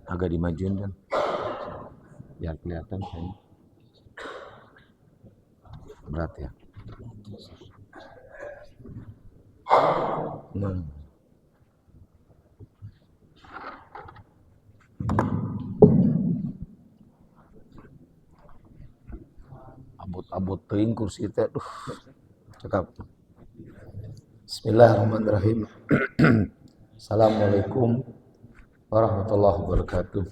Agak dimajuin kan, biar kelihatan kayaknya berat ya. Nah, abot-abot teuing kursi teh, cakap. Bismillahirrahmanirrahim. Assalamualaikum warahmatullahi wabarakatuh.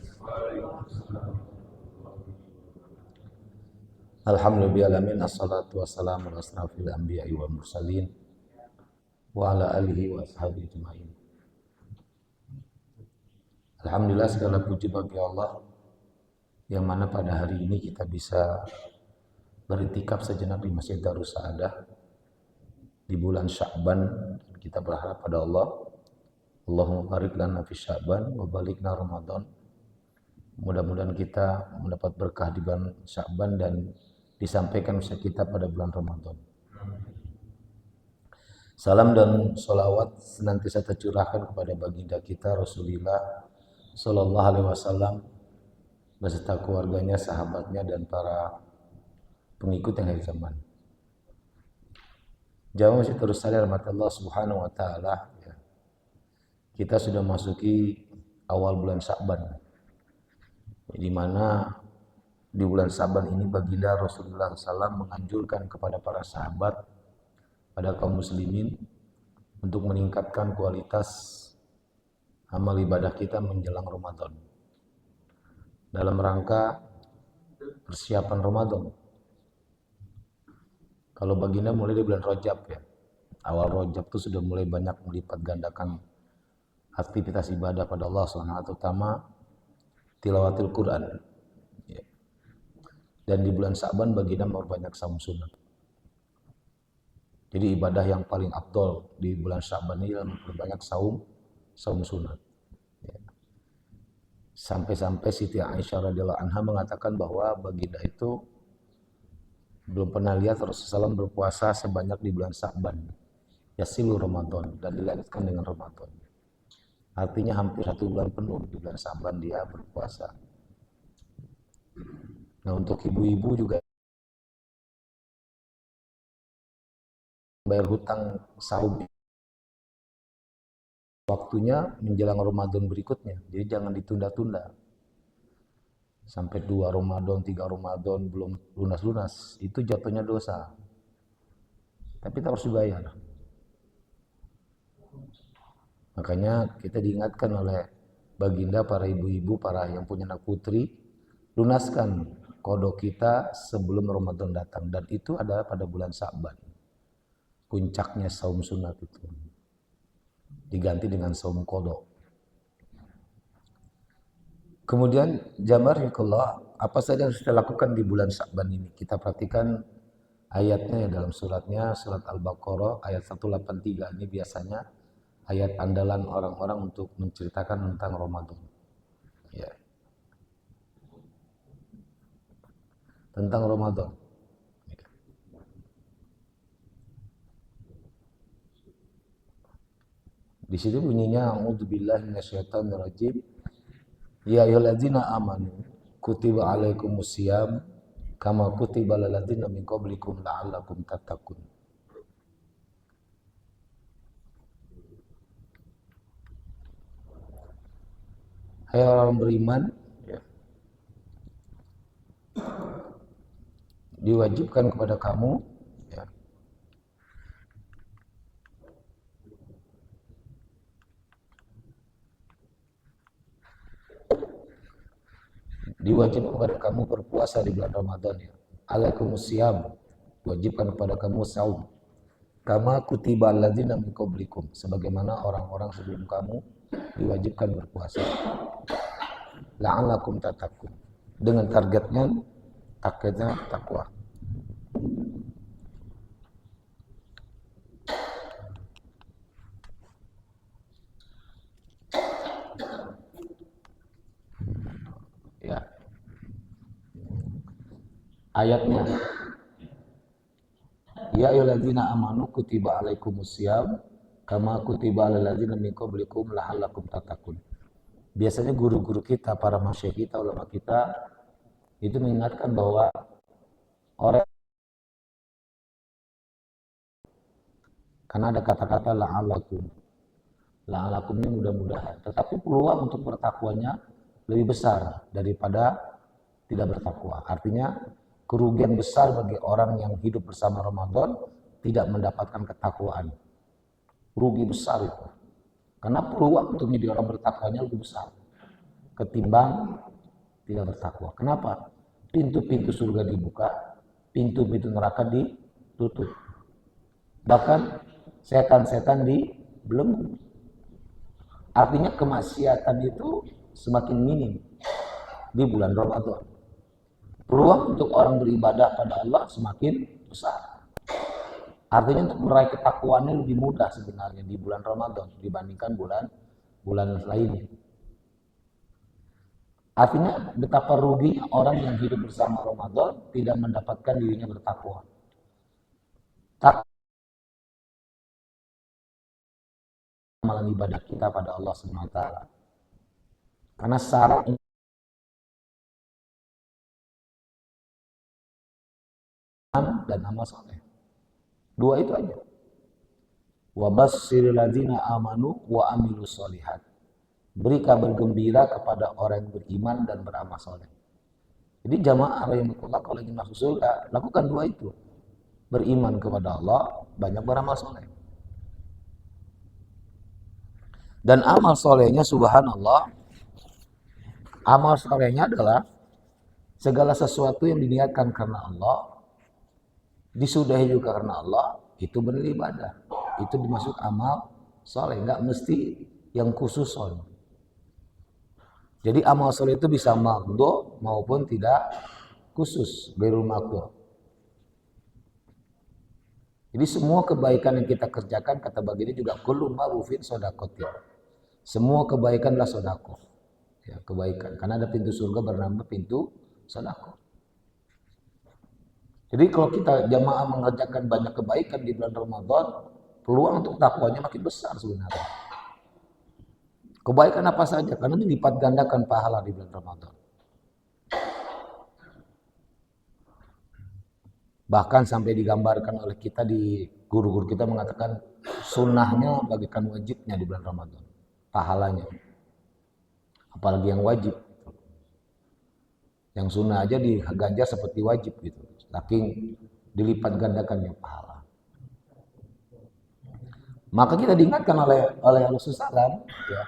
Alhamdulillahirabbil alamin, assalatu wassalamu ala asrofil anbiya'i wal mursalin wa ala alihi wa ashabihi ajmain. Alhamdulillah, segala puji bagi Allah yang mana pada hari ini kita bisa beritikaf sejenak di Masjid Darus Saadah di bulan Sya'ban. Kita berharap pada Allah, Allahumma barik lana fi Sya'ban wa balikna Ramadan. Mudah-mudahan kita mendapat berkah di bulan Sya'ban dan disampaikan usaha kita pada bulan Ramadan. Salam dan sholawat senantiasa tercurahkan kepada baginda kita Rasulullah Sallallahu Alaihi Wasallam beserta keluarganya, sahabatnya, dan para pengikut yang hari zaman. Jamaah masih terus sadar rahmat Allah Subhanahu Wa Taala. Kita sudah masuki awal bulan Sya'ban, di mana di bulan Sya'ban ini baginda Rasulullah SAW menganjurkan kepada para sahabat, pada kaum muslimin, untuk meningkatkan kualitas amal ibadah kita menjelang Ramadan dalam rangka persiapan Ramadan. Kalau baginda mulai di bulan Rajab ya, awal Rajab itu sudah mulai banyak melipat gandakan aktivitas ibadah pada Allah SWT, terutama tilawatil Quran. Dan di bulan Sya'ban baginda memperbanyak saum sunat. Jadi ibadah yang paling afdol di bulan Sya'ban ini adalah memperbanyak saum sunat. Sampai-sampai Siti Aisyah radhiyallahu anha mengatakan bahwa baginda itu belum pernah lihat Rasulullah SAW berpuasa sebanyak di bulan Sya'ban, yasilu Ramadan, dan dilanjutkan dengan Ramadan. Artinya hampir 1 bulan penuh di bulan Sya'ban dia berpuasa. Nah, untuk ibu-ibu juga bayar hutang saum waktunya menjelang Ramadan berikutnya, jadi jangan ditunda-tunda sampai 2 Ramadan, 3 Ramadan belum lunas-lunas, itu jatuhnya dosa, tapi kita harus dibayar. Makanya kita diingatkan oleh baginda, para ibu-ibu, para yang punya anak putri, lunaskan qada kita sebelum Ramadan datang, dan itu adalah pada bulan Sya'ban. Puncaknya saum sunat itu diganti dengan saum qada. Kemudian jamarikallah, apa saja yang harus kita lakukan di bulan Sya'ban ini? Kita perhatikan ayatnya ya, dalam suratnya, surat Al-Baqarah ayat 183. Ini biasanya ayat andalan orang-orang untuk menceritakan tentang Ramadan. Ya. Tentang Ramadan. Di situ bunyinya a'udzubillahi minasyaitonirrajim. Ya ayyuhalladzina amanu kutiba alaikumusiyam kama kutiba alal ladzina min qablikum la'allakum tattaqun. Hai orang beriman, ya, diwajibkan kepada kamu, ya, diwajibkan kepada kamu berpuasa di bulan Ramadan, ya. Alaikumusiyam, wajibkan kepada kamu saum. Kama kutiba alladzina min qablikum, sebagaimana orang-orang sebelum kamu diwajibkan berpuasa. La'allakum tattaqun, dengan targetnya takwa. Ya. Ayatnya, ya ayyuhalladzina amanu kutiba alaikumusiyam kama kutiba alal ladzina min qablikum la'allakum tattaqun. Biasanya guru-guru kita, para masyayikh kita, ulama kita itu mengingatkan bahwa orang, karena ada kata-kata la'alakum. La'alakum ini mudah-mudahan. Tetapi peluang untuk bertakwanya lebih besar daripada tidak bertakwa. Artinya kerugian besar bagi orang yang hidup bersama Ramadan tidak mendapatkan ketakwaan. Rugi besar itu. Karena peluang untuk menjadi orang bertakwanya lebih besar ketimbang tidak bertakwa. Kenapa? Pintu-pintu surga dibuka, pintu-pintu neraka ditutup. Bahkan setan-setan dibelenggu. Artinya kemaksiatan itu semakin minim di bulan Ramadan. Peluang untuk orang beribadah pada Allah semakin besar. Artinya untuk meraih ketakwaannya lebih mudah sebenarnya di bulan Ramadan dibandingkan bulan lainnya. Artinya betapa ruginya orang yang hidup bersama Ramadan tidak mendapatkan dirinya bertakwa. Amalan ibadah kita pada Allah Subhanahu wa taala. Karena syarat dan amal soleh. Dua itu aja. Wa basyiril ladzina amanu wa amilus solihat. Beri kabar gembira kepada orang yang beriman dan beramal soleh. Jadi jamaah yang berkulak kalau ingin masuk surga, lakukan dua itu. Beriman kepada Allah, banyak beramal soleh. Dan amal solehnya subhanallah, amal solehnya adalah segala sesuatu yang diniatkan karena Allah, disudahi juga karena Allah, itu benar ibadah. Itu dimasuk amal soleh, nggak mesti yang khusus soleh. Jadi amal soleh itu bisa magdo maupun tidak khusus, ghairul magdo. Jadi semua kebaikan yang kita kerjakan, kata baginda juga kullu ma'rufin shadaqatin. Semua kebaikan adalah sedekah. Ya, kebaikan. Karena ada pintu surga bernama pintu sedekah. Jadi kalau kita jamaah mengerjakan banyak kebaikan di bulan Ramadan, peluang untuk takwanya makin besar sebenarnya. Kebaikan apa saja, karena dilipat gandakan pahala di bulan Ramadan. Bahkan sampai digambarkan oleh kita di guru-guru kita mengatakan sunnahnya bagikan wajibnya di bulan Ramadan. Pahalanya. Apalagi yang wajib. Yang sunnah aja diganjar seperti wajib gitu. Saking dilipat gandakannya pahala. Maka kita diingatkan oleh Rasulullah SAW, ya,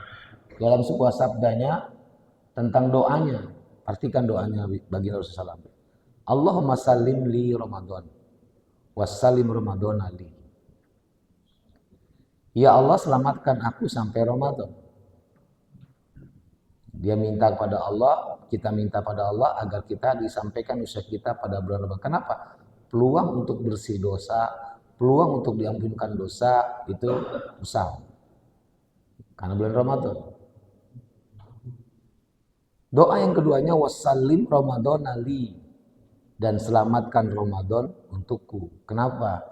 dalam sebuah sabdanya tentang doanya. Pastikan doanya bagi Rasulullah SAW. Allahumma salim li Ramadan. Wassalim Ramadan ali. Ya Allah, selamatkan aku sampai Ramadan. Dia minta kepada Allah, kita minta pada Allah agar kita disampaikan usaha kita pada bulan Ramadan. Kenapa? Peluang untuk bersih dosa, peluang untuk diampunkan dosa itu besar. Karena bulan Ramadan. Doa yang keduanya wassalim Ramadan ali, dan selamatkan Ramadan untukku. Kenapa?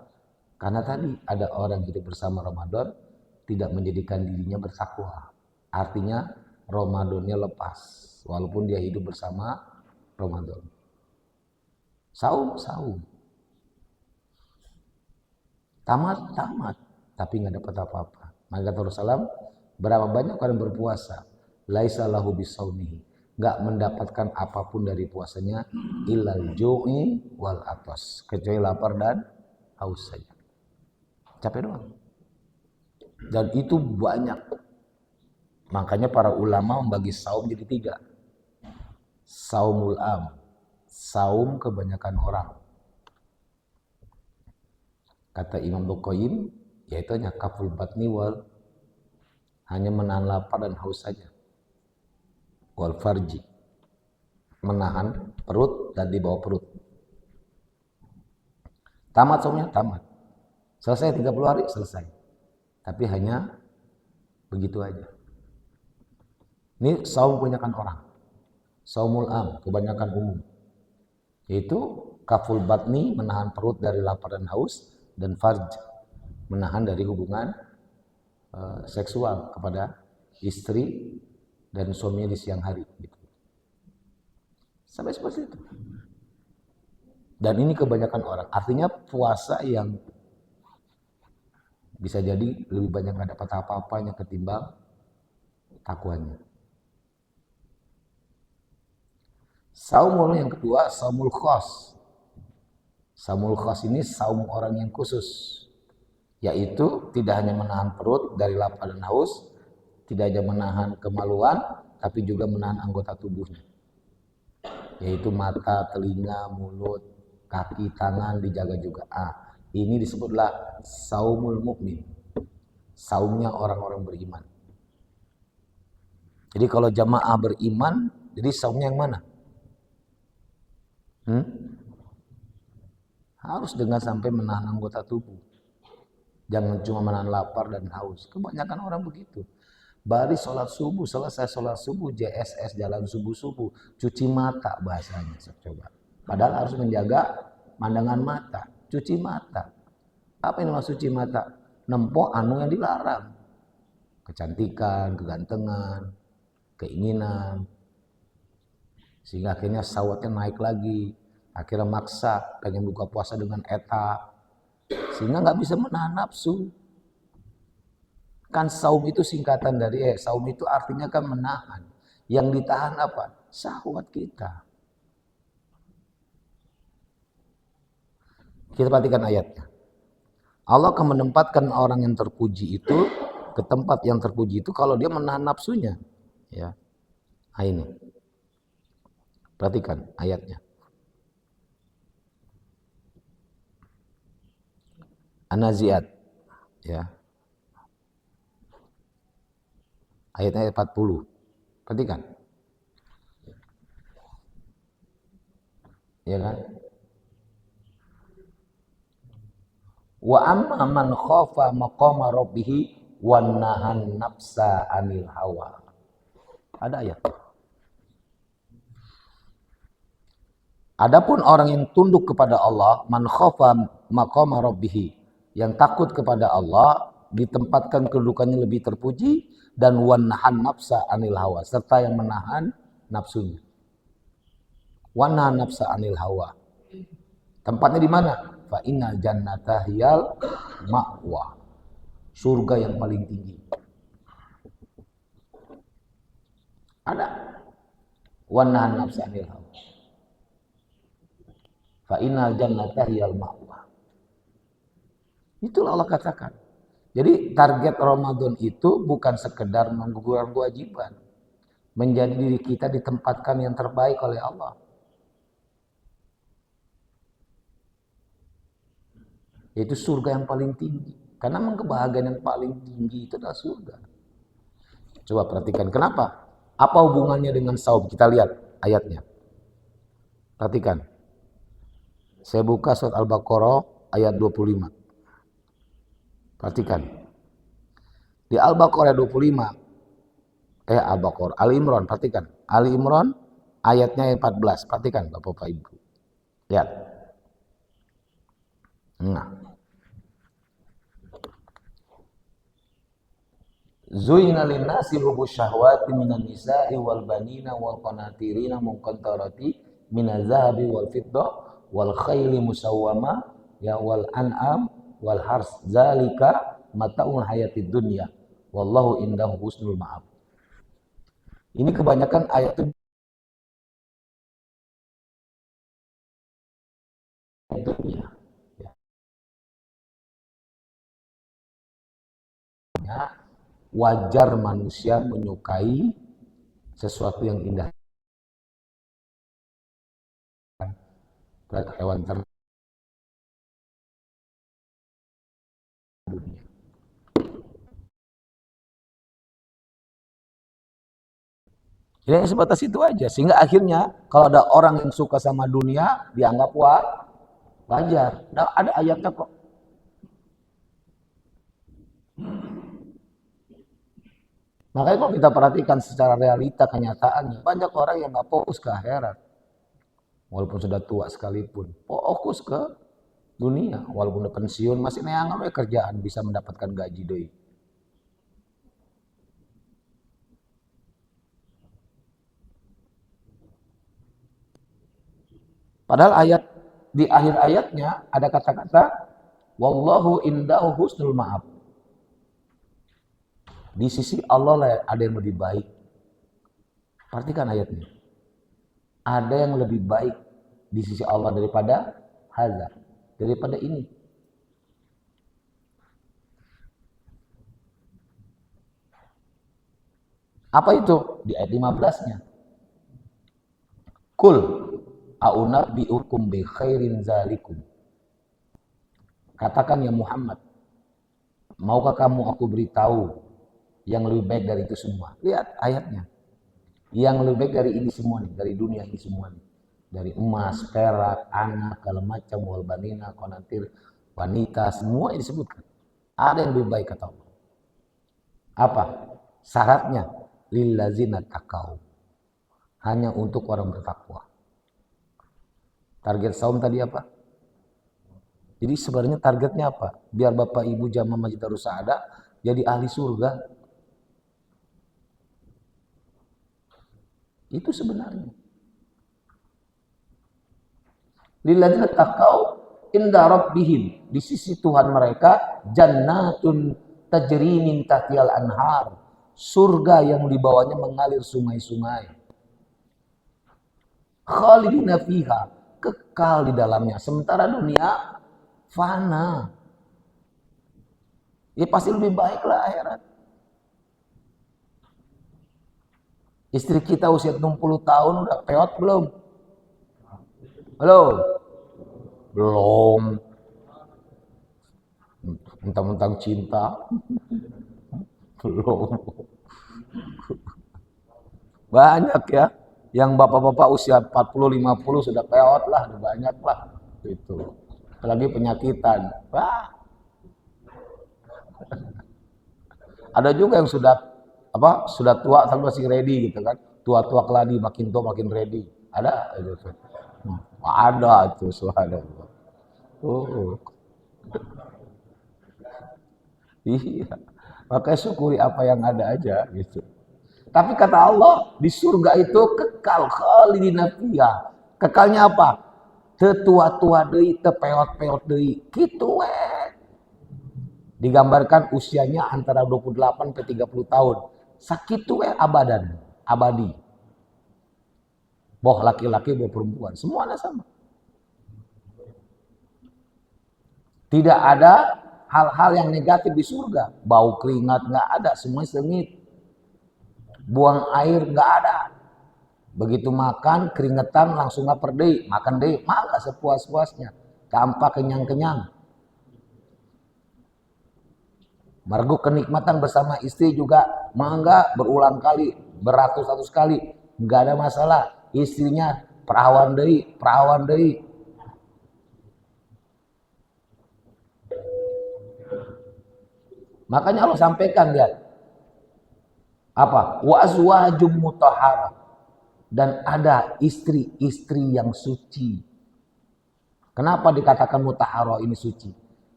Karena tadi ada orang hidup bersama Ramadan tidak menjadikan dirinya bertakwa. Artinya Ramadannya lepas walaupun dia hidup bersama Ramadan. Saum. Tamat, tapi nggak dapat apa-apa. Maka kata Rasulullah, berapa banyak orang berpuasa, laisa lahu bisaumihi, nggak mendapatkan apapun dari puasanya, illal ju'i wal atas, kecuali lapar dan haus saja. Capek doang. Dan itu banyak. Makanya para ulama membagi saum jadi 3. Saumul am, saum kebanyakan orang. Kata Imam Bukhari, yaitu hanya kaful batni wal, hanya menahan lapar dan haus saja. Wal farji, menahan perut dan di bawah perut. Tamat saumnya, tamat. Selesai 30 hari, selesai. Tapi hanya begitu aja. Ini saum kebanyakan orang. Saumul am, kebanyakan umum. Yaitu kaful batni, menahan perut dari lapar dan haus, dan farj, menahan dari hubungan seksual kepada istri dan suaminya di siang hari gitu. Sampai seperti itu. Dan ini kebanyakan orang. Artinya puasa yang bisa jadi lebih banyak nggak dapat apa-apanya ketimbang takwanya. Saumul yang kedua, saumul khas. Saumul khas ini saum orang yang khusus, yaitu tidak hanya menahan perut dari lapar dan haus, tidak hanya menahan kemaluan, tapi juga menahan anggota tubuhnya, yaitu mata, telinga, mulut, kaki, tangan dijaga juga. Ini disebutlah saumul mukmin, saumnya orang-orang beriman. Jadi kalau jamaah beriman, jadi saumnya yang mana? Harus dengan sampai menahan anggota tubuh. Jangan cuma menahan lapar dan haus. Kebanyakan orang begitu. Baris sholat subuh, selesai sholat subuh, JSS jalan subuh-subuh, cuci mata bahasanya. Coba. Padahal harus menjaga pandangan mata, cuci mata. Apa ini maksud cuci mata? Nempo anu yang dilarang. Kecantikan, kegantengan, keinginan. Sehingga akhirnya sawatnya naik lagi. Akhirnya maksa pengen buka puasa dengan eta. Sehingga nggak bisa menahan nafsu. Kan saum itu singkatan dari saum itu artinya kan menahan. Yang ditahan apa? Syahwat kita. Kita perhatikan ayatnya. Allah akan menempatkan orang yang terpuji itu ke tempat yang terpuji itu kalau dia menahan nafsunya. Ya. Nah ini. Perhatikan ayatnya. An-Nazi'at. Ya. Ayatnya 40. Perhatikan. Ya kan? Wa amma man khafa maqama rabbih wan nahan nafsa 'anil hawa. Ada ayat. Adapun orang yang tunduk kepada Allah, man khafa maqama rabbih, yang takut kepada Allah, ditempatkan kedudukannya lebih terpuji, dan wan nahan nafsa 'anil hawa, serta yang menahan nafsunya. Wan nahan nafsa 'anil hawa. Tempatnya di mana? Fa inna jannata hiyal ma'wa. Surga yang paling tinggi. Ada. Wan nahan nafsa 'anil hawa. Fa innal jannata hiyal ma'wa. Itulah Allah katakan. Jadi target Ramadan itu bukan sekedar menggugurkan kewajiban. Menjadi diri kita ditempatkan yang terbaik oleh Allah. Yaitu surga yang paling tinggi. Karena memang kebahagiaan yang paling tinggi itu adalah surga. Coba perhatikan kenapa? Apa hubungannya dengan saum? Kita lihat ayatnya. Perhatikan. Saya buka surat Al-Baqarah ayat 25. Perhatikan. Di Al-Baqarah 25. Al-Baqarah. Ali Imran. Perhatikan. Ali Imran ayatnya 14. Perhatikan Bapak Ibu. Lihat. Nah. Zuyina linnasi hubus syahwati minan nisa'i wal banina wal qanatirina muqantarati minaz zahabi wal fiddah wal khayli musawwama ya wal an'am wal hars zalika mata'ul hayatid dunya wallahu indahu husnul ma'ab. Ini kebanyakan ayat itu dunia. Ya. Wajar manusia menyukai sesuatu yang indah. Hewan ternak dunia. Jadi sebatas itu aja. Sehingga akhirnya kalau ada orang yang suka sama dunia dianggap wajar. Nah, ada ayatnya kok. Makanya kalau kita perhatikan secara realita kenyataannya, banyak orang yang nggak fokus ke akhirat. Walaupun sudah tua sekalipun, fokus ke dunia. Walaupun udah pensiun, masih neangan kerjaan bisa mendapatkan gaji doi. Padahal di akhir ayatnya ada kata-kata wallahu indahu husnul ma'ab. Di sisi Allah lah ada yang lebih baik. Perhatikan ayatnya. Ada yang lebih baik di sisi Allah daripada hadza, daripada ini. Apa itu? Di ayat 15-nya. Kul a'unabbi'ukum bi khairin zalikum. Katakan ya Muhammad, maukah kamu aku beritahu yang lebih baik dari itu semua? Lihat ayatnya. Yang lebih baik dari ini semua nih, dari dunia ini semua nih. Dari emas, perak, anak, segala macam, wal banina, qanatir, wanita, semua yang disebutkan. Ada yang lebih baik kata Allah. Apa? Syaratnya lillazina taqau. Hanya untuk orang bertakwa. Target saum tadi apa? Jadi sebenarnya targetnya apa? Biar Bapak Ibu jamaah Masjid Darus Saadah jadi ahli surga. Itu sebenarnya. Lilladzina taqau inda rabbihim. Di sisi Tuhan mereka jannatun tajri min tahtihal anhar. Surga yang di bawahnya mengalir sungai-sungai. Khalidina fiha, kekal di dalamnya. Sementara dunia fana. Ya pasti lebih baiklah akhirat. Istri kita usia 60 tahun udah peot belum? Halo? Belum. Mentang-mentang cinta. Belum. Banyak ya. Yang bapak-bapak usia 40-50 sudah peot lah. Banyak lah. Itu. Apalagi penyakitan. Wah. Ada juga yang sudah tua tapi masih ready gitu kan. Tua-tua keladi makin tua makin ready. Ada itu. Ada itu subhanallah. Oh. Iya. Makanya syukuri apa yang ada aja gitu. Tapi kata Allah, di surga itu kekal khalidina fiha. Kekalnya apa? Tetua-tua deui, tepeot-peot deui. Kitu we. Digambarkan usianya antara 28 ke 30 tahun. Sakitu we abadan, abadi. Boh laki-laki, boh perempuan, semuanya sama. Tidak ada hal-hal yang negatif di surga. Bau keringat nggak ada, semuanya sengit. Buang air nggak ada. Begitu makan keringetan langsung lapar deui, makan deui, mangga sepuas-puasnya. Tanpa kenyang-kenyang. Margo kenikmatan bersama istri juga mangga berulang kali, beratus-ratus kali, nggak ada masalah. Istrinya perawan deui. Makanya Allah sampaikan lihat. Apa? Wa azwajum mutahharah. Dan ada istri-istri yang suci. Kenapa dikatakan mutahharah ini suci?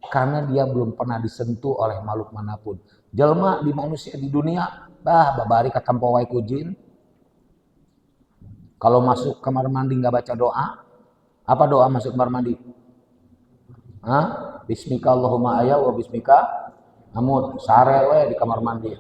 Karena dia belum pernah disentuh oleh makhluk manapun. Jelma di manusia di dunia, babari katampo wae ku jin. Kalau masuk kamar mandi nggak baca doa, apa doa masuk kamar mandi? Hah? Bismika Allahumma aya wa bismika amut. Sare we di kamar mandi.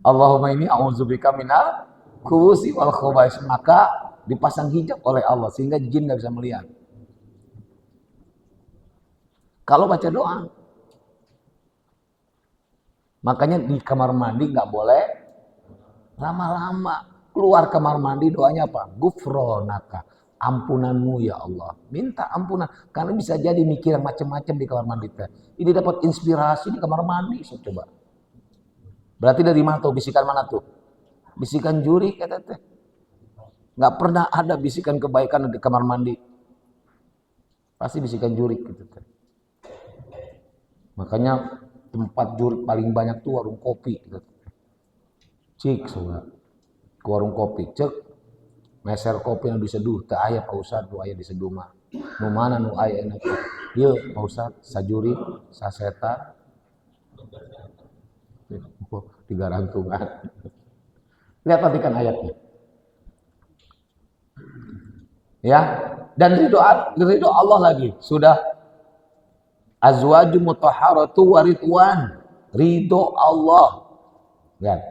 Allahumma ini a'udzubika minal khubusi wal khaba'is. Maka dipasang hijab oleh Allah sehingga jin nggak bisa melihat. Kalau baca doa, makanya di kamar mandi nggak boleh lama-lama. Keluar kamar mandi doanya apa? Gufronaka, ampunanmu ya Allah. Minta ampunan karena bisa jadi mikir yang macam-macam di kamar mandi. Ini dapat inspirasi di kamar mandi. Coba. Berarti dari mana tuh? Bisikan mana tuh? Bisikan juri kata teh. Nggak pernah ada bisikan kebaikan di kamar mandi. Pasti bisikan juri gitu teh. Makanya tempat juri paling banyak tuh warung kopi gitu. Cik soalnya. Ke warung kopi cek meser kopi yang diseduh teh aya Pak Ustad tuh aya diseduh mah. Nu mana nu aya enak. Ieu Pak Ustad sajuri saseta 3 rantungan. Lihat perhatikan ayatnya. Ya, dan ridho Allah lagi. Sudah azwaju mutahharatu waridwan. Ridho Allah. Lihat.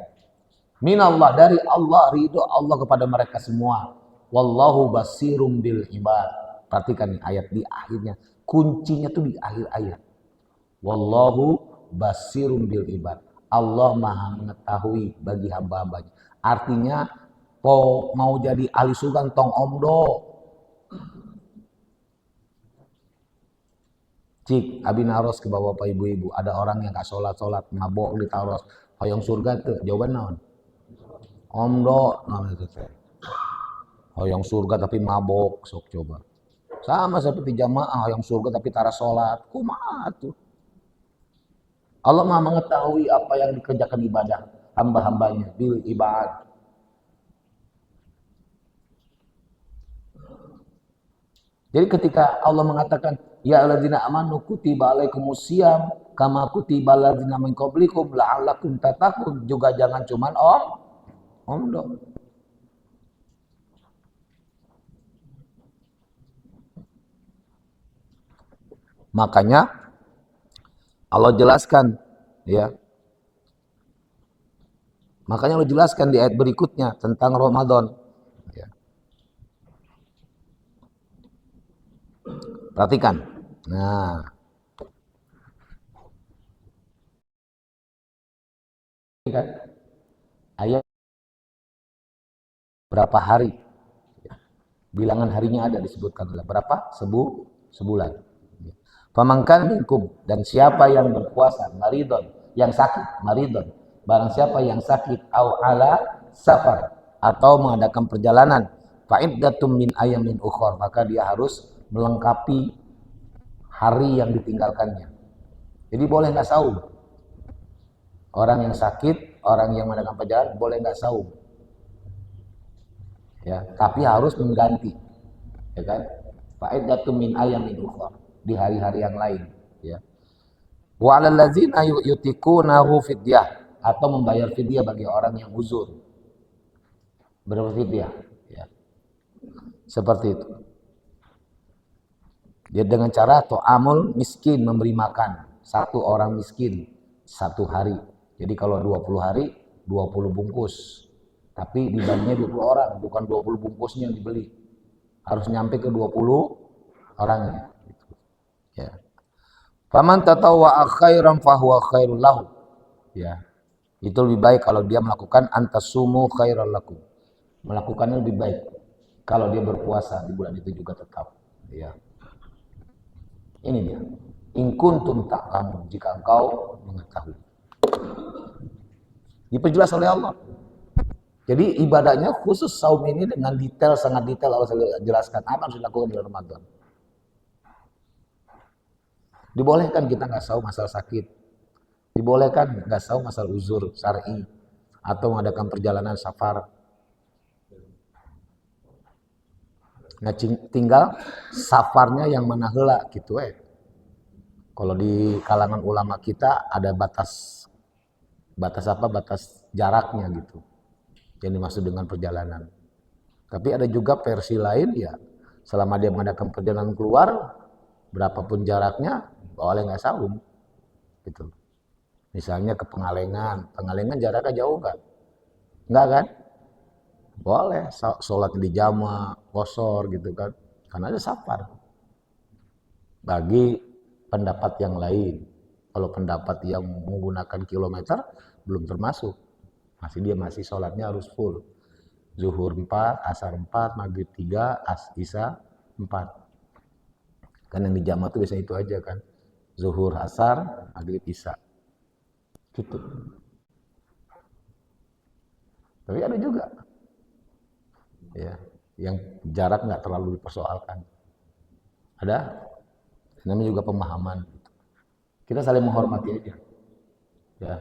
Minallah, dari Allah, ridho Allah kepada mereka semua. Wallahu basirum bil ibad. Perhatikan nih ayat di akhirnya. Kuncinya tuh di akhir ayat. Wallahu basirum bil ibad. Allah maha mengetahui bagi hamba-hambanya. Artinya mau jadi ahli surga tong omdo. Cik, abi naros ke bawah bapak ibu-ibu. Ada orang yang gak sholat, mabok di taros. Hoyong surga tuh, jawaban naon? Omdo, namanya itu teh. Hoyong surga tapi mabok, sok coba. Sama seperti jamaah hoyong surga tapi tara sholat. Kumaha tuh? Allah maha mengetahui apa yang dikerjakan ibadah hamba-hambanya. Bil ibad. Jadi ketika Allah mengatakan, ya alladzina amanu kutiba alaikumusiyam kama kutiba alladzina min qablikum la'allakum tattaqun, juga jangan cuman omdo. Makanya Allah jelaskan, ya. Makanya Allah jelaskan di ayat berikutnya tentang Ramadan. Ya. Perhatikan. Nah, kan ayat berapa hari? Bilangan harinya ada disebutkan berapa? Sebulan. Pamangkan minkum, dan siapa yang berpuasa maridon, yang sakit maridon, barang siapa yang sakit au ala safar, atau mengadakan perjalanan, fa'iddatum min ayamin ukhor, maka dia harus melengkapi hari yang ditinggalkannya. Jadi boleh nggak saum. Orang yang sakit, orang yang mengadakan perjalanan boleh nggak saum. Ya, tapi harus mengganti. Ya kan? Fa'iddatum min ayamin ukhor, di hari-hari yang lain, ya. Wa 'alal ladzina yutiqunahu fidyah, atau membayar fidyah bagi orang yang uzur. Berfidyah, ya. Seperti itu. Dia dengan cara to'amul miskin, memberi makan satu orang miskin satu hari. Jadi kalau 20 hari 20 bungkus. Tapi dibaginya 20 orang, bukan 20 bungkusnya yang dibeli. Harus nyampe ke 20 orangnya. Ya. Faman tatawwa'a khairan fahuwa khairul lahu. Ya. Itu lebih baik kalau dia melakukan antasumu khairal lakum. Melakukannya lebih baik kalau dia berpuasa di bulan itu juga tetap. Ya. Ini dia. In kuntum ta'lamun, jika engkau mengetahui. Diperjelas oleh Allah. Jadi ibadahnya khusus saum ini dengan detail, sangat detail Allah jelaskan apa yang harus dilakukan di Ramadan. Dibolehkan kita nggak saum asal sakit. Dibolehkan nggak saum asal uzur syar'i atau mengadakan perjalanan safar. Nah, tinggal safarnya yang mana heula gitu Kalau di kalangan ulama kita ada batas apa? Batas jaraknya gitu. Yang dimaksud dengan perjalanan. Tapi ada juga versi lain, ya, selama dia mengadakan perjalanan keluar, berapapun jaraknya, boleh nggak saum, gitu. Misalnya ke Pengalengan jaraknya jauh kan? Nggak kan? Boleh, sholat di jama, qosor gitu kan, karena ada safar. Bagi pendapat yang lain, kalau pendapat yang menggunakan kilometer, belum termasuk. Dia masih sholatnya harus full. Zuhur 4, asar 4, maghrib 3, isya 4. Kan yang di jamaah itu biasanya itu aja kan. Zuhur, asar, maghrib, isya. Gitu. Tapi ada juga ya yang jarak nggak terlalu dipersoalkan. Ada. Namanya juga pemahaman. Kita saling menghormati aja. Ya.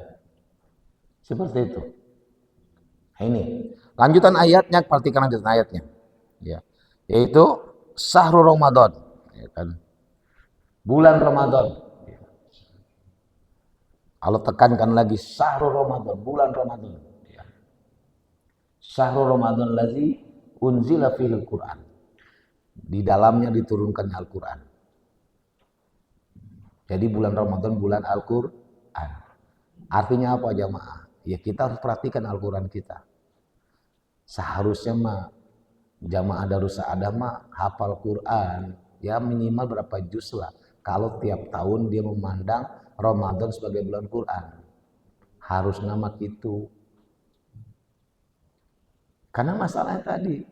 Seperti itu. Nah, ini lanjutan ayatnya, perhatikan lanjutan ayatnya, ya, yaitu syahrul Ramadan, ya kan? Bulan Ramadan. Allah tekankan lagi syahrul Ramadan, bulan Ramadan. Ya. Syahrul Ramadan lazi unzila fil Qur'an. Di dalamnya diturunkan Al-Qur'an. Jadi bulan Ramadan bulan Al-Qur'an. Artinya apa jamaah? Ya kita harus perhatikan Al-Qur'an kita. Seharusnya mah jamaah Darus Sa'adah mah hafal Quran ya minimal berapa juz lah. Kalau tiap tahun dia memandang Ramadan sebagai bulan Quran. Harus nama itu. Karena masalahnya tadi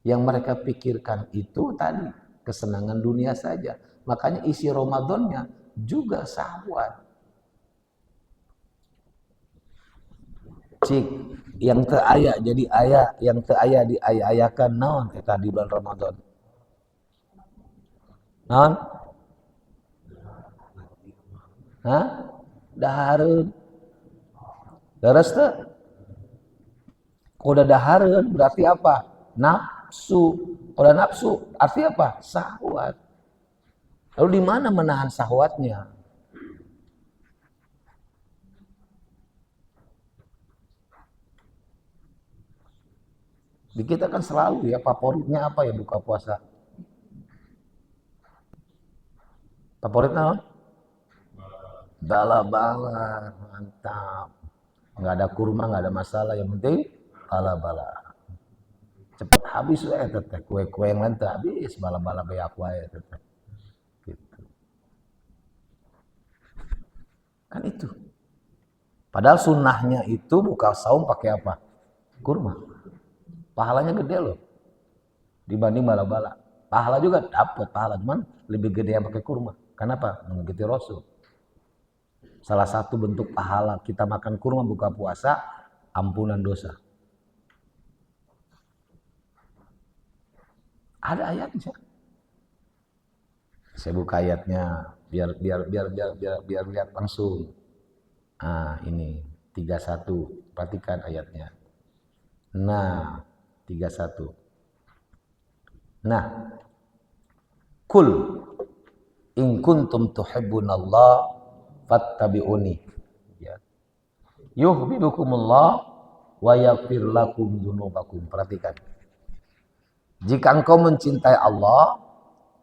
yang mereka pikirkan itu tadi kesenangan dunia saja. Makanya isi Ramadannya juga syahwat. Cik yang teu aya jadi aya, yang teu aya diaya-ayakan naon eta di bulan Ramadan. Naon? Hah? Dahareun. Leres teu? Kuda dahareun berarti apa? Nafsu. Kuda nafsu arti apa? Syahwat. Lalu di mana menahan syahwatnya? Di kita kan selalu ya favoritnya apa ya buka puasa? Favoritnya bala-bala, mantap. Nggak ada kurma, nggak ada masalah. Yang penting bala-bala. Cepat habis teteh. Kue-kue yang lain habis, bala-bala beak wae teteh. Gitu. Kan itu. Padahal sunnahnya itu buka saum pakai apa? Kurma. Pahalanya gede loh. Dibanding bala-bala. Pahala juga dapat pahala, cuman lebih gede yang pakai kurma. Kenapa? Mengikuti Rasul. Salah satu bentuk pahala kita makan kurma buka puasa, ampunan dosa. Ada ayatnya. Saya buka ayatnya biar lihat langsung. Ah, ini 31. Perhatikan ayatnya. Nah, 31. Nah, kul in kuntum tuhibbunallah fattabi'uni. Ya. Yuhibbukumullah wa yaghfir lakum dzunubakum. Perhatikan. Jika engkau mencintai Allah,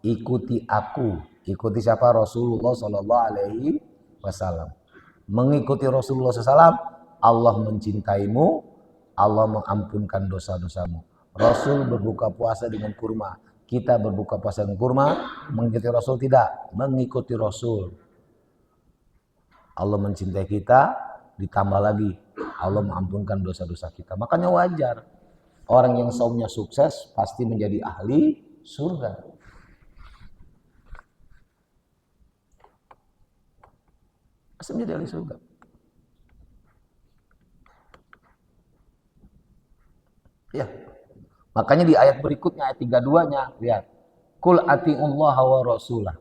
ikuti aku. Ikuti siapa? Rasulullah sallallahu alaihi wasallam. Mengikuti Rasulullah SAW, Allah mencintaimu, Allah mengampunkan dosa-dosamu. Rasul berbuka puasa dengan kurma. Kita berbuka puasa dengan kurma, mengikuti Rasul tidak, mengikuti Rasul. Allah mencintai kita, ditambah lagi Allah mengampunkan dosa-dosa kita. Makanya wajar orang yang saumnya sukses pasti menjadi ahli surga. Pasti menjadi ahli surga. Ya. Makanya di ayat berikutnya, ayat 32-nya, lihat. Kul ati'ullaha wa rasulah.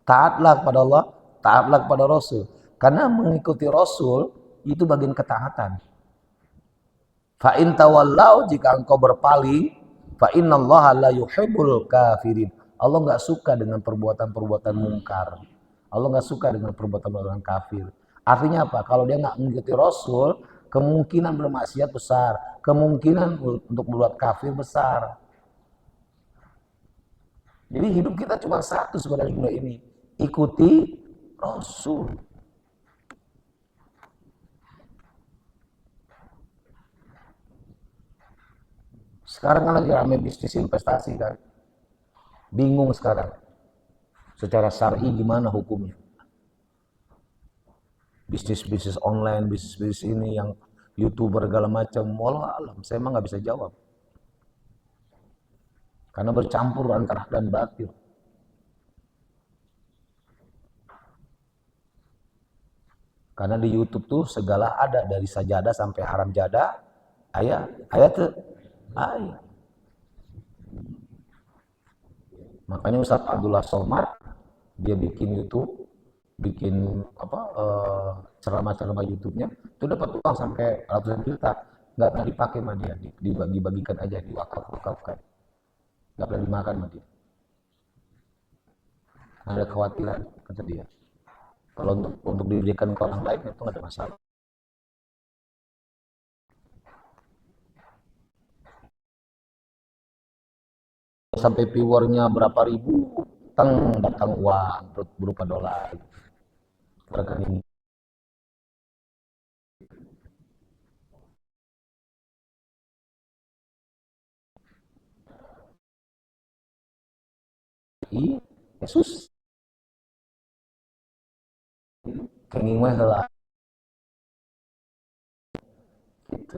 Taatlah kepada Allah, taatlah kepada Rasul. Karena mengikuti Rasul, itu bagian ketaatan. Fa in tawallau, jika engkau berpaling, fa innallaha la yuhibbul kafirin. Allah enggak suka dengan perbuatan-perbuatan mungkar. Allah enggak suka dengan perbuatan-perbuatan kafir. Artinya apa? Kalau dia enggak mengikuti Rasul, kemungkinan bermaksiat besar, kemungkinan untuk berbuat kafir besar. Jadi hidup kita cuma satu sebenarnya dunia ini, ikuti Rasul. Sekarang kan lagi rame bisnis investasi kan, bingung sekarang. Secara syar'i gimana hukumnya? Bisnis-bisnis online, bisnis ini yang YouTuber segala macam, wallah alam, saya emang nggak bisa jawab. Karena bercampur antara hak dan batil. Karena di YouTube tuh segala ada, dari sajadah sampai haram jadah, ayat tuh, ayat. Makanya Ustaz Abdullah Somad dia bikin YouTube, bikin ceramah-ceramah YouTube-nya, itu dapat uang sampai ratusan juta, nggak pernah dipakai sama dia, dibagi-bagikan aja, diwakaf-wakafkan, nggak pernah dimakan sama dia. Ada kekhawatiran kata dia. Kalau untuk diberikan ke orang lain itu nggak ada masalah. sampai viewernya berapa ribu, datang uang berupa dolar. Rekening Yesus kenging mah lah gitu.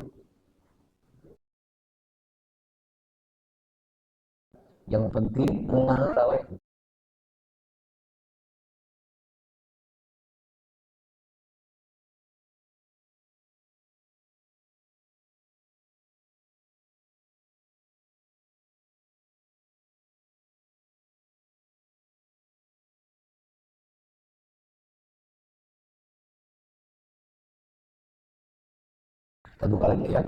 Yang penting tahu kita buka lagi ya.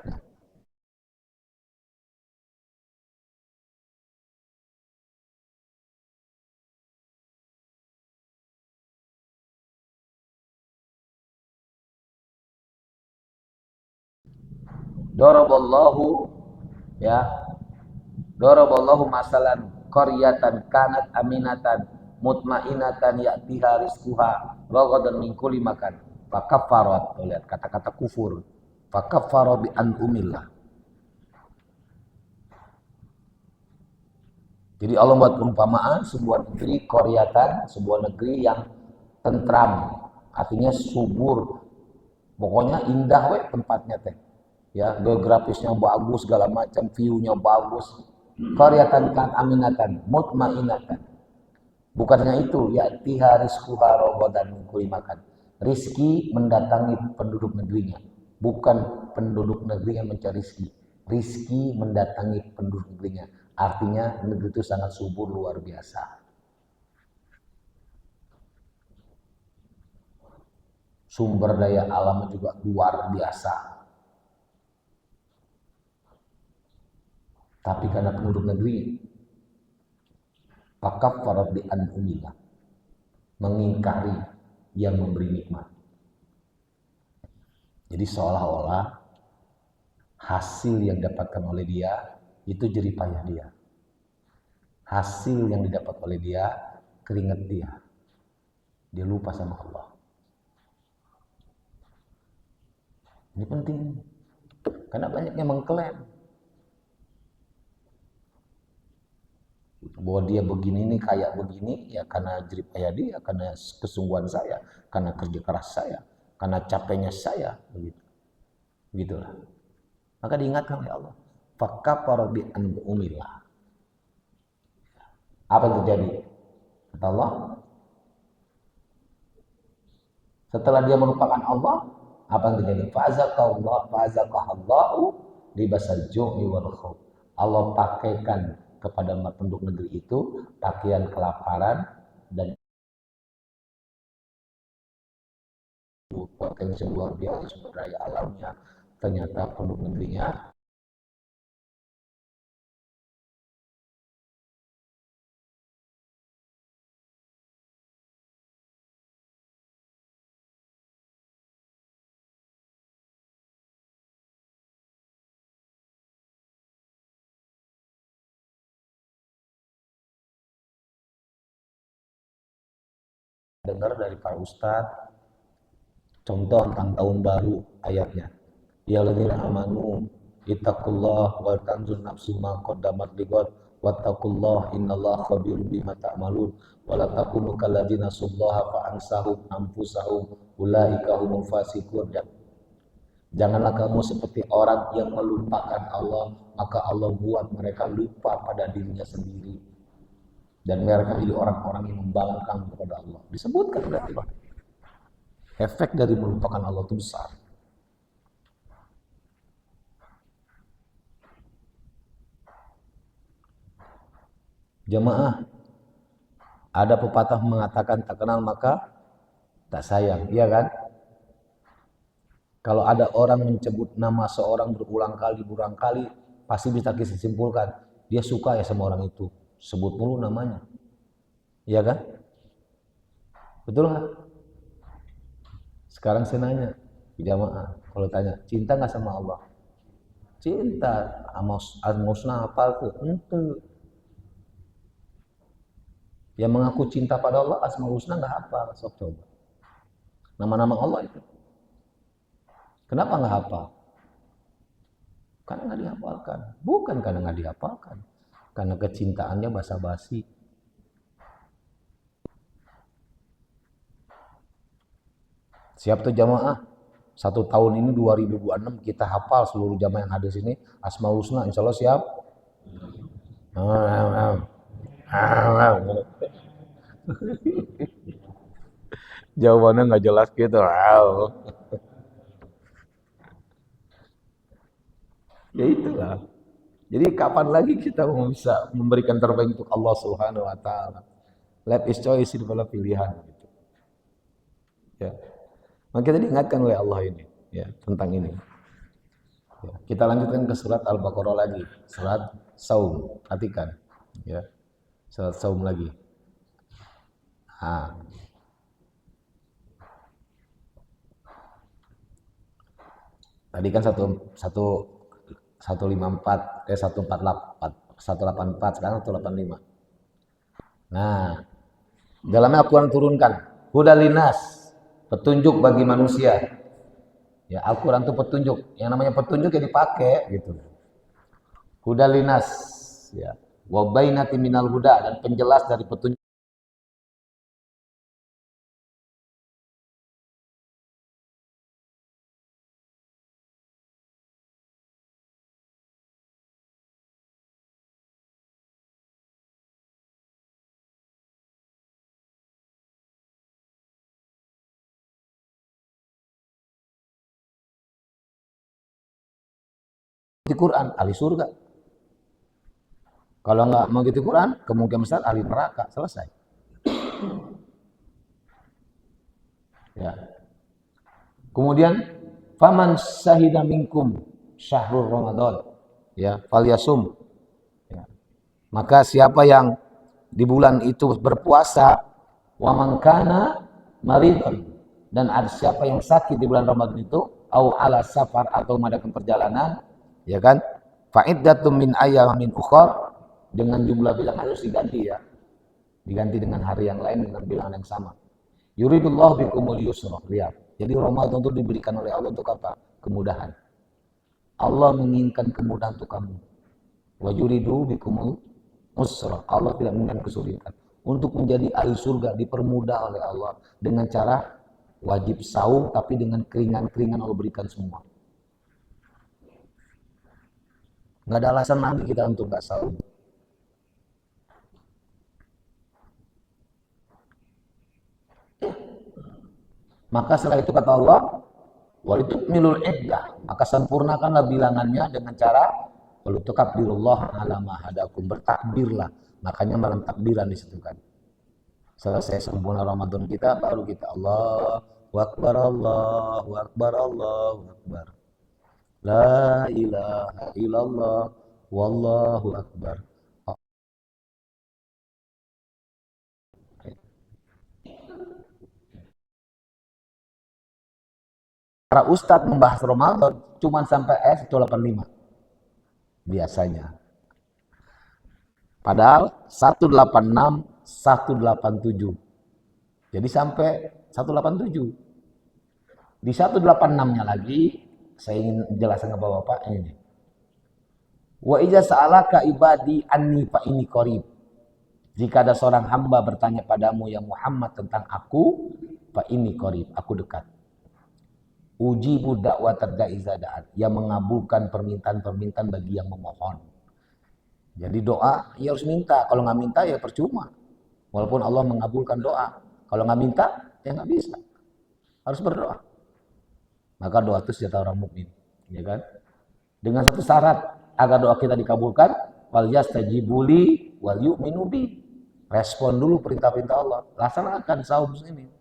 Daraballahu ya. Daraballahu masalan qaryatan kanat aminatan mutmainatan ya'tiha rizquha ragadan min kulli makan. Fakaffarat, lihat kata-kata kufur. Fakaffara bi an'umillah. Jadi Allah buat perumpamaan sebuah negeri qaryatan, sebuah negeri yang tentram, artinya subur. Pokoknya indah we tempatnya teh. Ya, geografisnya bagus, segala macam, view-nya bagus. Qaryatan kan aminatan, mutmainatan. Bukannya itu, ya tiha rizquha ragadan min kulli makan. Rizki mendatangi penduduk negerinya, bukan penduduk negeri yang mencari rizki. Rizki mendatangi penduduk negerinya. Artinya negeri itu sangat subur luar biasa. Sumber daya alam juga luar biasa. Tapi karena penduduk negeri, fakaffarat bi an'umillah, mengingkari yang memberi nikmat. Jadi seolah-olah hasil yang didapatkan oleh dia itu jerih payah dia. Hasil yang didapat oleh dia keringat dia. Dia lupa sama Allah. Ini penting. Karena banyak yang mengklaim bahwa dia begini nih, kayak begini, ya karena jerih payah dia, karena kesungguhan saya, karena kerja keras saya, karena capeknya saya, begitu. Begitulah. Maka diingatkan oleh Allah. Fakafara bi an'umillah. Apa yang terjadi? Kata Allah, setelah dia melupakan Allah, apa yang terjadi? Fa'azaqahallahu libasal ju'i wal khauf. Allah pakaikan kepada penduduk negeri itu pakaian kelaparan dan potensi luar biasa sumber daya alamnya. Ternyata penduduk negerinya dengar dari para ustadz contoh tentang tahun baru ayatnya. Ya ladzina amanu ittaqullah wa tanzur nafsum ma qaddamat lighad wattaqullah innallaha khabirum bima ta'malun wa la takunu kalladzina sullaha fa ansahum anfusahum ulaika humul fasiqun. Janganlah kamu seperti orang yang melupakan Allah, maka Allah buat mereka lupa pada dirinya sendiri. Dan mereka jadi orang-orang yang membangkang kepada Allah. Disebutkan berarti efek dari melupakan Allah itu besar. Jemaah, ada pepatah mengatakan tak kenal maka tak sayang, iya kan? Kalau ada orang menyebut nama seorang berulang kali, pasti bisa kita simpulkan dia suka ya sama orang itu. Sebut mulu namanya, iya kan? Betul nggak? Sekarang saya nanya, jamaah, kalau tanya, cinta nggak sama Allah? Cinta, Amos Musna apa tuh? Itu. Yang mengaku cinta pada Allah, Asmaul Husna nggak hafal, sok coba. Nama-nama Allah itu. Kenapa nggak hafal? Karena nggak dihafalkan. Bukan karena nggak dihafalkan. Karena kecintaannya basa-basi. Siap tuh jamaah. 1 tahun ini 2026 kita hafal seluruh jamaah yang ada di sini Asmaul Husna, insya Allah siap. Jawabannya nggak jelas gitu. Ya itulah. Jadi kapan lagi kita bisa memberikan terbaik untuk Allah Subhanahu wa taala? Life is choice, adalah pilihan gitu. Ya. Maka kita diingatkan oleh Allah ini ya tentang ini. Ya. Kita lanjutkan ke surat Al-Baqarah lagi, surat Saum. Perhatikan ya. Surat Saum lagi. Tadi kan 154 184 sekarang 185. Nah, dalamnya Al-Quran turunkan hudalinas, petunjuk bagi manusia. Ya, Al-Quran itu petunjuk. Yang namanya petunjuk ya dipakai gitu. Hudalinas ya. Wa bainati minal huda, dan penjelas dari petunjuk. Di Quran ahli surga. Kalau nggak mau gitu Quran, kemungkinan besar ahli neraka. Selesai. Ya. Kemudian faman syahida minkum syahrul ramadan ya falyasum. Ya. Maka siapa yang di bulan itu berpuasa, wa man kana maridun, dan ada siapa yang sakit di bulan Ramadan itu, au ala safar, atau mengadakan perjalanan, ya kan? Fa'iddatum min ayyamin ukhra, dengan jumlah bilangan harus diganti ya. Diganti dengan hari yang lain dengan bilangan yang sama. Yuridullahu bikumul yusra. Lihat. Jadi Ramadan itu diberikan oleh Allah untuk apa? Kemudahan. Allah menginginkan kemudahan untuk kamu. Wa yuridu bikumul usra. Allah tidak menginginkan kesulitan. Untuk menjadi ahli surga dipermudah oleh Allah dengan cara wajib saum, tapi dengan keringan-keringan Allah berikan semua. Nggak ada alasan lagi kita untuk nggak saum. Maka setelah itu kata Allah, walitukmilul iddah, maka sempurnakanlah bilangannya dengan cara walitukabirullah ala ma hadakum, bertakbirlah. Makanya malam takbiran di situ kan. Selesai sempurna Ramadan kita, baru kita Allahu Akbar, Allahu Akbar, Allahu Akbar. La ilaha illallah, wallahu akbar. Para ustadz membahas Ramadan cuma sampai ayat 185 biasanya. Padahal 186, 187. Jadi sampai 187. Di 186-nya lagi, saya ingin jelaskan ke Bapak ini. Wa iza sa'alaka ibadi anni fa inni qarib. Jika ada seorang hamba bertanya padamu ya Muhammad tentang aku, fa inni qarib, aku dekat. Ujibu da'watad da'i iza da'at, yang mengabulkan permintaan-permintaan bagi yang memohon. Jadi doa ya harus minta, kalau nggak minta ya percuma. Walaupun Allah mengabulkan doa, kalau nggak minta ya nggak bisa. Harus berdoa. Maka doa itu senjata orang mukmin, ya kan? Dengan satu syarat agar doa kita dikabulkan, wal yastajibuli wal yu'minu bi. Respon dulu perintah-perintah Allah, laksanakan saum ini.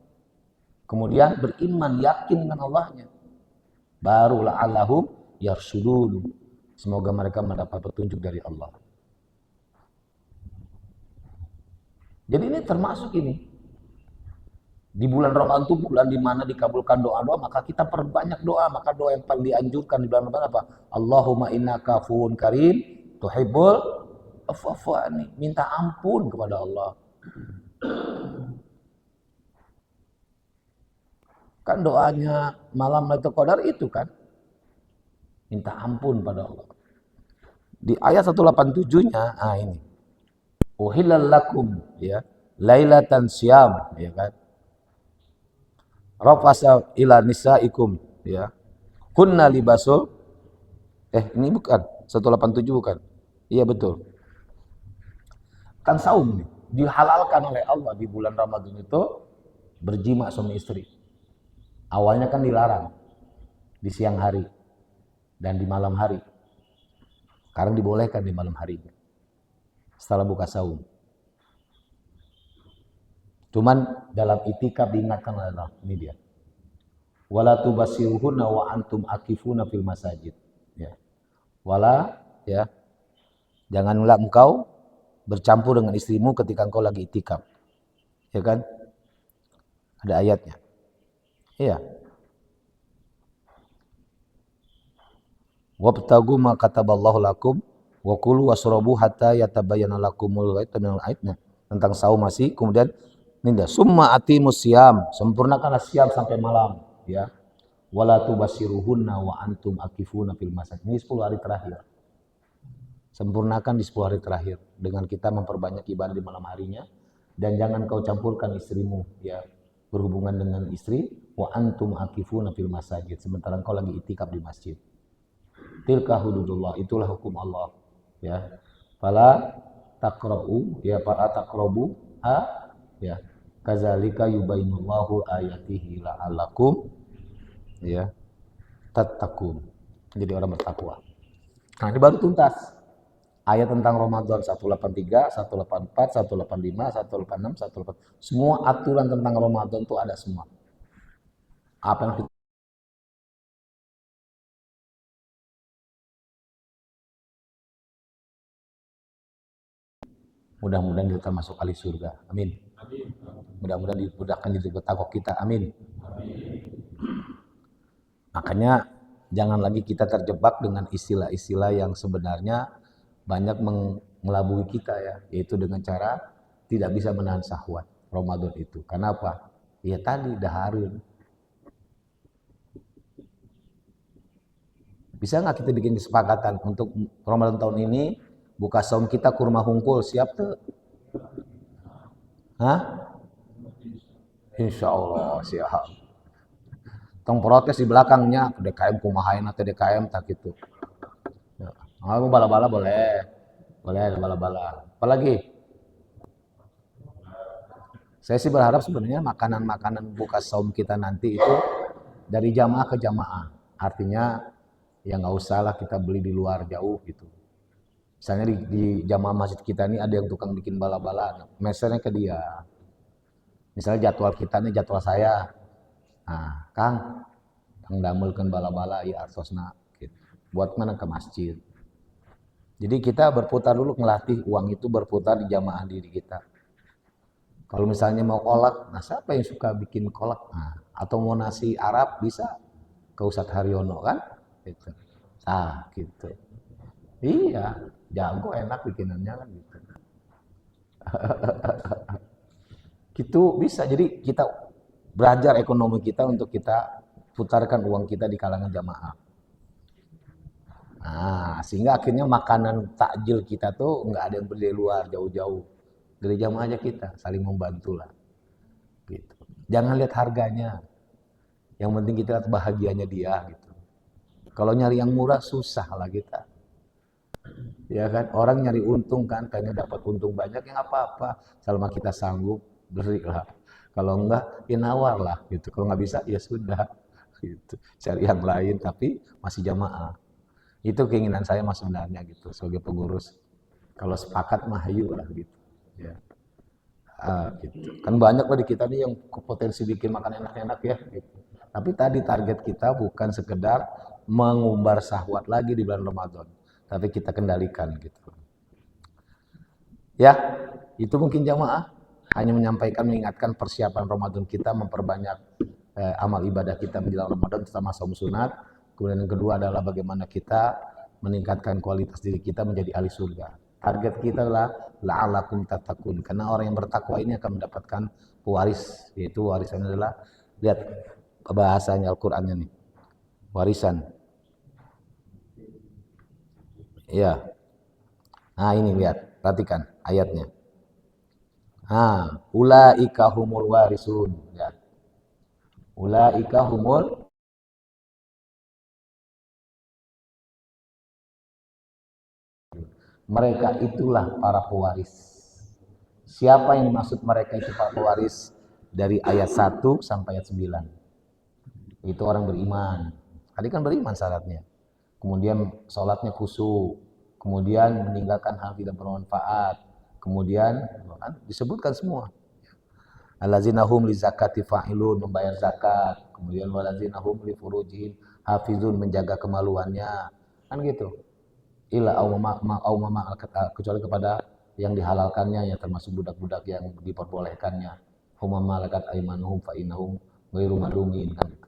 Kemudian beriman, yakin dengan Allahnya. Barulah Allahum yarsudun. Semoga mereka mendapat petunjuk dari Allah. Jadi ini termasuk ini. Di bulan Ramadan itu bulan di mana dikabulkan doa-doa, maka kita perbanyak doa. Maka doa yang paling dianjurkan di bulan Ramadan apa? Allahumma innaka afuwun karim tuhibbul afwa anni. Minta ampun kepada Allah. Kan doanya malam Lailatul Qadar itu kan minta ampun pada Allah. Di ayat 187-nya, ini. Uhillal lakum ya, lailatan syam ya kan. Rafasa ila nisaikum ya. Kunna libasul ini bukan 187 bukan. Iya betul. Kan saum nih, dihalalkan oleh Allah di bulan Ramadan itu berjima suami istri. Awalnya kan dilarang di siang hari dan di malam hari. Sekarang dibolehkan di malam harinya. Setelah buka saum. Cuman dalam itikaf diingatkan oleh Allah, ini dia. Wala tubasiruhunna wa antum akifuna fil masajid. Ya. Wala ya. Janganlah engkau bercampur dengan istrimu ketika engkau lagi itikaf. Ya kan? Ada ayatnya. Iya. Wabtagu ma kataballahu lakum wa kulu wasrabu hatta yatabayyana lakumul ghaitu minal aidna. Tentang saum masih, kemudian ninda summa atimus siam, sempurnakanlah siam sampai malam, ya. Wala tubasiruhunna wa antum akifuna fil masajid. Ini 10 hari terakhir. Sempurnakan di 10 hari terakhir dengan kita memperbanyak ibadah di malam harinya, dan jangan kau campurkan istrimu ya berhubungan dengan istri wa antum akifuna fil masajid sementara kau lagi itikaf di masjid. Tilka hududullah, itulah hukum Allah ya. Fala taqrabu ya, fala taqrabu ya. Kadzalika yubayyinullahu ayatihi la'allakum ya tattaqun. Jadi orang bertakwa. Nah, ini baru tuntas. Ayat tentang Ramadan 183, 184, 185, 186, 184. Semua aturan tentang Ramadan itu ada semua. Apa yang kita mudah-mudahan kita masuk ahli surga. Amin. Mudah-mudahan dimudahkan di takwa kita. Amin. Makanya jangan lagi kita terjebak dengan istilah-istilah yang sebenarnya banyak mengelabui kita ya, yaitu dengan cara tidak bisa menahan syahwat Ramadan itu. Kenapa? Ya tadi daharun. Bisa nggak kita bikin kesepakatan untuk Ramadan tahun ini buka saum kita kurma hungkul, siap tuh? Hah? Insya Allah siap. Tong protes di belakangnya, DKM kumahain atau DKM tak gitu. Ya. Oh, bala-bala boleh. Boleh bala-bala. Apalagi? Saya sih berharap sebenarnya makanan-makanan buka saum kita nanti itu dari jamaah ke jamaah. Artinya ya nggak usah lah kita beli di luar jauh gitu. Misalnya di jamaah masjid kita ini ada yang tukang bikin bala-bala, mesernya ke dia. Misalnya jadwal kita nih, jadwal saya. Nah, Kang damelkeun bala-bala ya arsosna gitu. Buat mana ke masjid. Jadi kita berputar dulu, ngelatih uang itu berputar di jamaah diri kita. Kalau misalnya mau kolak, nah siapa yang suka bikin kolak? Nah, atau mau nasi Arab bisa ke Ustadz Haryono kan? Gitu. Nah, gitu. Iya, jago enak bikinannya kan gitu. Gitu bisa. Jadi kita belajar ekonomi kita untuk kita putarkan uang kita di kalangan jamaah. Nah, sehingga akhirnya makanan takjil kita tuh nggak ada yang beli dari luar jauh-jauh. Dari jamaah aja kita saling membantu lah. Gitu. Jangan lihat harganya. Yang penting kita lihat bahagianya dia gitu. Kalau nyari yang murah susah lah kita. Ya kan, orang nyari untung kan, pengen dapat untung banyak ya nggak apa-apa. Selama kita sanggup berilah. Kalau enggak, ya nawar lah gitu. Kalau nggak bisa, ya sudah. Gitu. Cari yang lain tapi masih jamaah. Itu keinginan saya mas sebenarnya gitu sebagai pengurus. Kalau sepakat mah hayu lah gitu. Ya. Gitu. Kan banyak lah di kita nih yang potensi bikin makan enak-enak ya. Gitu. Tapi tadi target kita bukan sekedar mengumbar syahwat lagi di bulan Ramadan, tapi kita kendalikan gitu. Ya, itu mungkin jamaah hanya menyampaikan, mengingatkan persiapan Ramadan kita, memperbanyak amal ibadah kita menjelang Ramadan, terutama saum sunat. Kemudian yang kedua adalah bagaimana kita meningkatkan kualitas diri kita menjadi ahli surga. Target kita adalah la'alakum tattaqun, karena orang yang bertakwa ini akan mendapatkan pewaris, yaitu warisan adalah, lihat bahasanya Al-Qur'annya nih. Warisan. Ya. Nah, ini lihat, perhatikan ayatnya. Ulaika humul warisun. Ya. Ulaika humul, mereka itulah para pewaris. Siapa yang maksud mereka itu para pewaris? Dari ayat 1 sampai ayat 9. Itu orang beriman. Tadi kan beriman syaratnya. Kemudian sholatnya khusyuk. Kemudian meninggalkan hal tidak bermanfaat. Kemudian kan, disebutkan semua. Allazina hum li zakati fa'ilun, membayar zakat. Kemudian walazina hum li furujihim hafizun, menjaga kemaluannya. Kan gitu. Ila aumama kecuali kepada yang dihalalkannya, ya termasuk budak-budak yang diperbolehkannya. Huma malakat aimanuhum fa innahum ghairu malumin, kan gitu.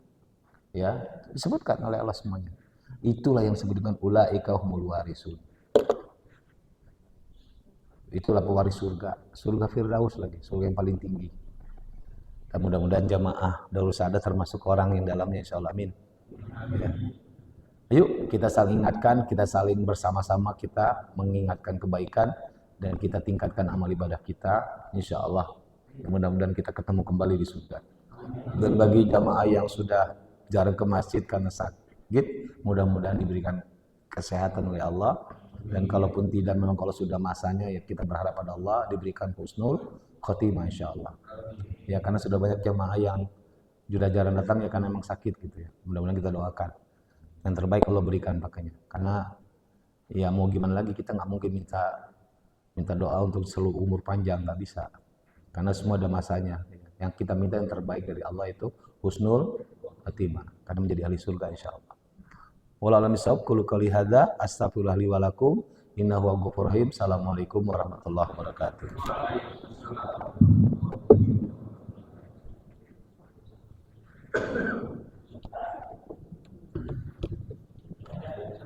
Ya, disebutkan oleh Allah semuanya. Itulah yang disebut dengan ulaika humul warisun. Itulah pewaris surga, surga Firdaus lagi, surga yang paling tinggi. Dan mudah-mudahan jamaah Darul Sa'adah termasuk orang yang dalamnya, insyaallah, amin. Ya. Yuk kita saling ingatkan, kita saling bersama-sama kita mengingatkan kebaikan dan kita tingkatkan amal ibadah kita, insya Allah. Mudah-mudahan kita ketemu kembali di surga. Dan bagi jamaah yang sudah jarang ke masjid karena sakit, mudah-mudahan diberikan kesehatan oleh Allah. Dan kalaupun tidak, memang kalau sudah masanya, ya kita berharap pada Allah diberikan husnul khotimah, insya Allah. Ya karena sudah banyak jamaah yang sudah jarang datang ya karena memang sakit gitu ya. Mudah-mudahan kita doakan. Yang terbaik Allah berikan pakainya, karena ya mau gimana lagi, kita nggak mungkin minta doa untuk seluruh umur panjang, nggak bisa, karena semua ada masanya. Yang kita minta yang terbaik dari Allah itu husnul khatimah, karena menjadi ahli surga insyaallah. Wallahu a'lam bishawab. Qul qouli hadza astaghfirullah li wa lakum innahu ghafurur rahim. Assalamualaikum warahmatullahi wabarakatuh.